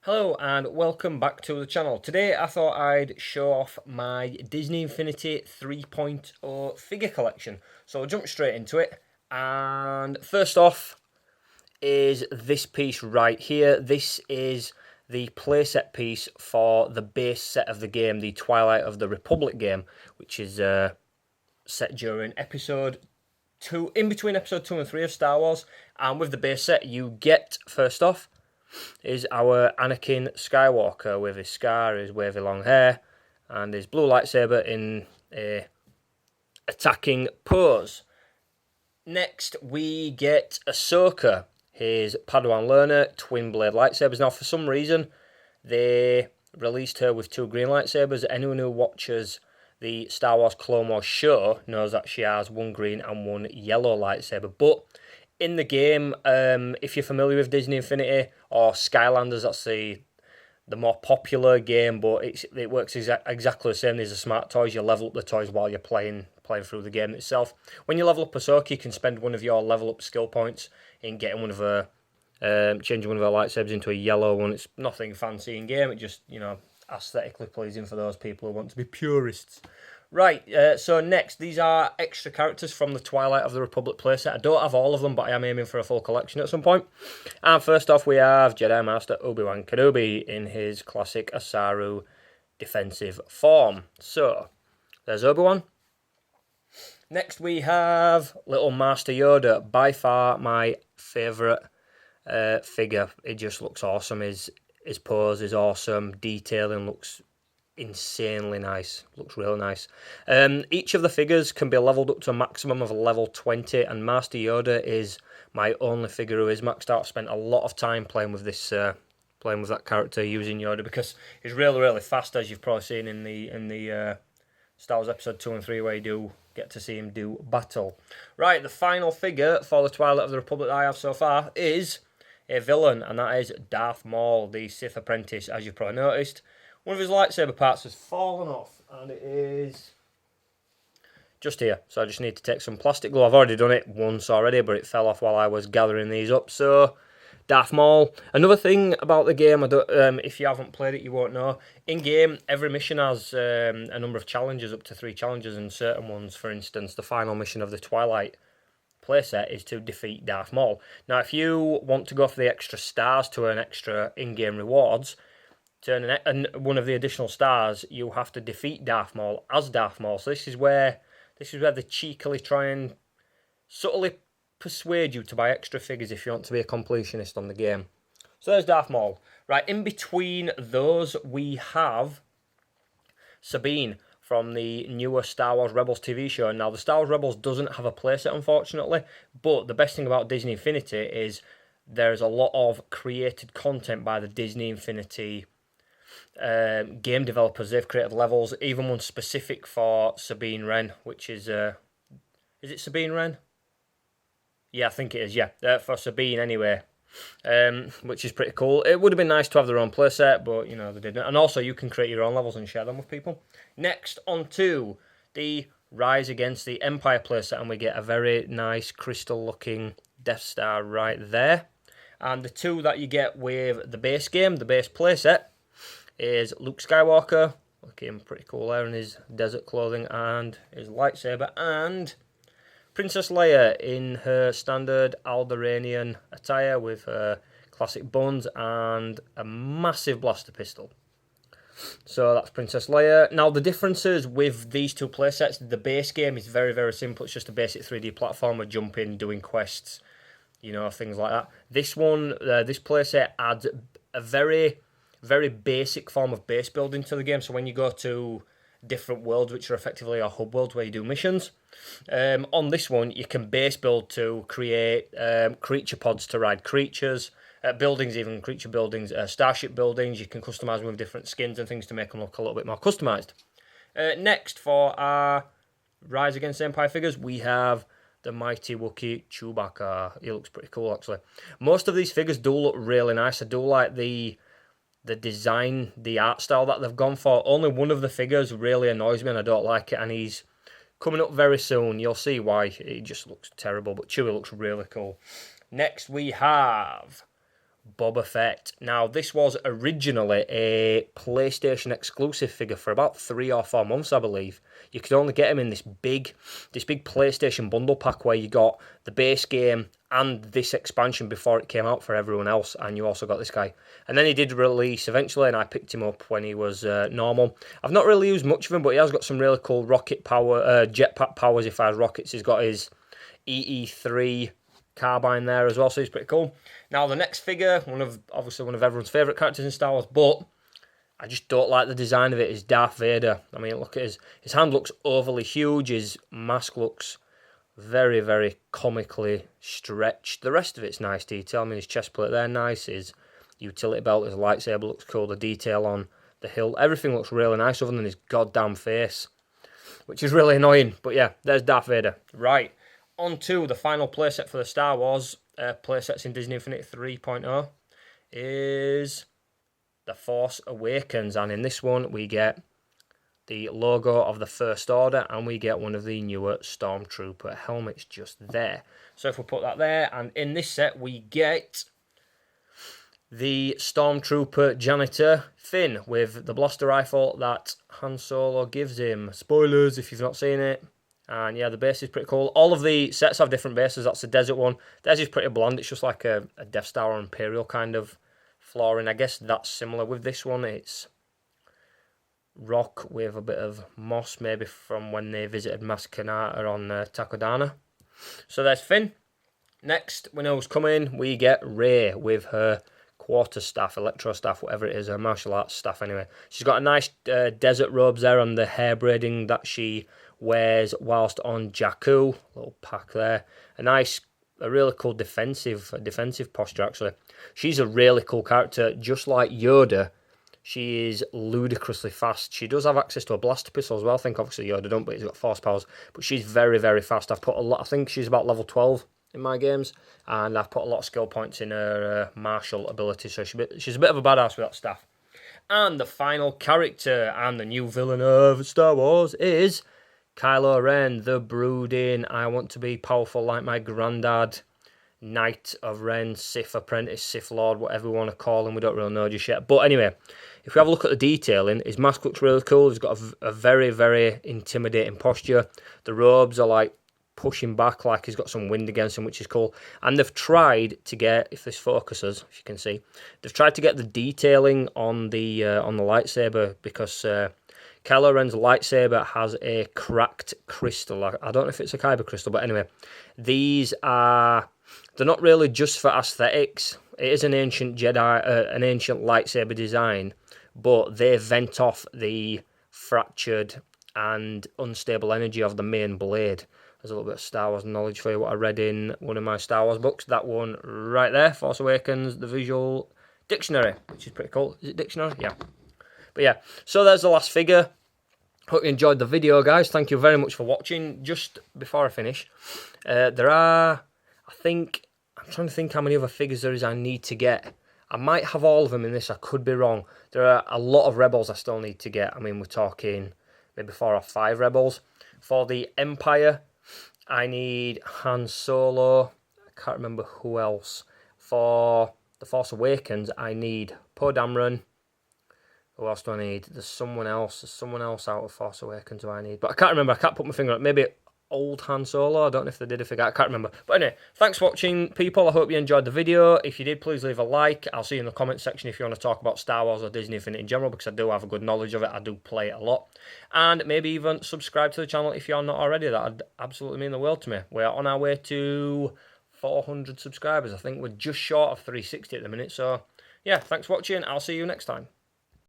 Hello and welcome back to the channel. Today I thought I'd show off my Disney Infinity 3.0 figure collection. So I'll jump straight into it. And first off is this piece right here. This is the playset piece for the base set of the game, the Twilight of the Republic game, which is set during episode 2, in between episode 2 and 3 of Star Wars. And with the base set you get, first off, is our Anakin Skywalker with his scar, his wavy long hair, and his blue lightsaber in a attacking pose. Next, we get Ahsoka, his Padawan learner, twin blade lightsabers. Now, for some reason, they released her with two green lightsabers. Anyone who watches the Star Wars Clone Wars show knows that she has one green and one yellow lightsaber. But in the game, if you're familiar with Disney Infinity or Skylanders, that's the more popular game, but it works exactly the same. These are smart toys. You level up the toys while you're playing through the game itself. When you level up Ahsoka, you can spend one of your level up skill points in getting one of her, changing one of her lightsabers into a yellow one. It's nothing fancy in game. It just, aesthetically pleasing for those people who want to be purists. Right, so next, these are extra characters from the Twilight of the Republic playset. I don't have all of them, but I am aiming for a full collection at some point. And first off, we have Jedi Master ObiWan Kenobi in his classic Asaru defensive form. So, there's Obi-Wan. Next, we have little Master Yoda, by far my favourite figure. It just looks awesome. His pose is awesome. Detailing looks insanely nice. Looks really nice. Each of the figures can be leveled up to a maximum of level 20, and Master Yoda is my only figure who is maxed out. I've spent a lot of time playing with this, playing with that character, using Yoda, because he's really, really fast, as you've probably seen in the Star Wars Episode 2 and 3, where you do get to see him do battle. Right, the final figure for the Twilight of the Republic that I have so far is a villain, and that is Darth Maul, the Sith apprentice, as you've probably noticed. One of his lightsaber parts has fallen off, and it is just here. So I just need to take some plastic glue. I've already done it once already, but it fell off while I was gathering these up. So, Darth Maul. Another thing about the game, if you haven't played it, you won't know. In-game, every mission has a number of challenges, up to 3 challenges, and certain ones, for instance, the final mission of the Twilight playset is to defeat Darth Maul. Now, if you want to go for the extra stars to earn extra in-game rewards, and one of the additional stars, you have to defeat Darth Maul as Darth Maul. So this is where they cheekily try and subtly persuade you to buy extra figures if you want to be a completionist on the game. So there's Darth Maul. Right, in between those we have Sabine from the newer Star Wars Rebels TV show. Now, the Star Wars Rebels doesn't have a playset, unfortunately, but the best thing about Disney Infinity is there's a lot of created content by the Disney Infinity game developers. They've created levels, even one specific for Sabine Wren, which is it Sabine Wren? Yeah, I think it is, yeah, for Sabine anyway, which is pretty cool. It would have been nice to have their own playset, but, they didn't. And also, you can create your own levels and share them with people. Next, on to the Rise Against the Empire playset, and we get a very nice crystal-looking Death Star right there. And the two that you get with the base game, the base playset, is Luke Skywalker, looking pretty cool there in his desert clothing and his lightsaber, and Princess Leia in her standard Alderaanian attire with her classic buns and a massive blaster pistol. So that's Princess Leia. Now, the differences with these two playsets, the base game is very, very simple. It's just a basic 3D platformer, jumping, doing quests, things like that. This one, this playset adds a very, very basic form of base building to the game. So when you go to different worlds, which are effectively your hub worlds where you do missions, on this one you can base build to create creature pods to ride creatures, buildings, even creature buildings, starship buildings. You can customize them with different skins and things to make them look a little bit more customized. Next, for our Rise Against the Empire figures, we have the mighty Wookiee Chewbacca. He looks pretty cool, actually. Most of these figures do look really nice. I do like the design, the art style that they've gone for. Only one of the figures really annoys me and I don't like it, and he's coming up very soon. You'll see why. It just looks terrible, but Chewie looks really cool. Next we have Boba Fett. Now, this was originally a PlayStation exclusive figure for about 3 or 4 months, I believe. You could only get him in this big PlayStation bundle pack where you got the base game and this expansion before it came out for everyone else, and you also got this guy. And then he did release eventually, and I picked him up when he was normal. I've not really used much of him, but he has got some really cool rocket power, jetpack powers if he has rockets. He's got his EE3 carbine there as well, so he's pretty cool. Now the next figure, obviously one of everyone's favourite characters in Star Wars, but I just don't like the design of it, is Darth Vader. I mean, look at his hand looks overly huge, his mask looks very, very comically stretched. The rest of it's nice detail. I mean, his chest plate there, nice. His utility belt, his lightsaber looks cool. The detail on the hilt, everything looks really nice other than his goddamn face, which is really annoying. But yeah, there's Darth Vader. Right, on to the final playset for the Star Wars playsets in Disney Infinity 3.0 is The Force Awakens. And in this one, we get the logo of the First Order, and we get one of the newer Stormtrooper helmets just there. So if we put that there, and in this set we get the Stormtrooper janitor Finn with the blaster rifle that Han Solo gives him. Spoilers if you've not seen it. And yeah, the base is pretty cool. All of the sets have different bases. That's the desert one. Theirs is pretty bland. It's just like a Death Star or Imperial kind of flooring. I guess that's similar with this one. It's rock with a bit of moss, maybe from when they visited Maz Kanata on Takodana. So there's Finn. Next, we know who's coming. We get Rey with her quarterstaff, electro staff, whatever it is, her martial arts staff anyway. She's got a nice desert robes there on the hair braiding that she wears whilst on Jakku. Little pack there. A really cool defensive posture actually. She's a really cool character, just like Yoda. She is ludicrously fast. She does have access to a blaster pistol as well. I think obviously Yoda don't, but he's got force powers. But she's very, very fast. I've put a lot. I think she's about level 12 in my games, and I've put a lot of skill points in her martial ability. So she's a bit of a badass with that staff. And the final character and the new villain of Star Wars is Kylo Ren, the brooding, I want to be powerful like my granddad, Knight of Ren, Sith apprentice, Sith Lord, whatever we want to call him. We don't really know just yet. But anyway, if we have a look at the detailing, his mask looks really cool. He's got a very, very intimidating posture. The robes are like pushing back, like he's got some wind against him, which is cool. And they've tried to get, if this focuses, if you can see, they've tried to get the detailing on the lightsaber, because Kylo Ren's lightsaber has a cracked crystal. I don't know if it's a kyber crystal, but anyway, they're not really just for aesthetics. It is an ancient an ancient lightsaber design, but they vent off the fractured and unstable energy of the main blade. There's a little bit of Star Wars knowledge for you, what I read in one of my Star Wars books. That one right there, Force Awakens, the visual dictionary, which is pretty cool. Is it dictionary? Yeah. But yeah, so there's the last figure. Hope you enjoyed the video, guys. Thank you very much for watching. Just before I finish, there are, I'm trying to think how many other figures there is I need to get. I might have all of them in this, I could be wrong. There are a lot of Rebels I still need to get. I mean, we're talking maybe 4 or 5 Rebels. For the Empire, I need Han Solo. I can't remember who else. For The Force Awakens, I need Poe Dameron. Who else do I need? There's someone else. There's someone else out of Force Awakens who I need. But I can't remember. I can't put my finger on it. Maybe old Han Solo. I don't know if they did a figure. I can't remember. But anyway, thanks for watching, people. I hope you enjoyed the video. If you did, please leave a like. I'll see you in the comment section if you want to talk about Star Wars or Disney Infinity in general, because I do have a good knowledge of it. I do play it a lot. And maybe even subscribe to the channel if you're not already. That would absolutely mean the world to me. We're on our way to 400 subscribers. I think we're just short of 360 at the minute. So, yeah, thanks for watching. I'll see you next time.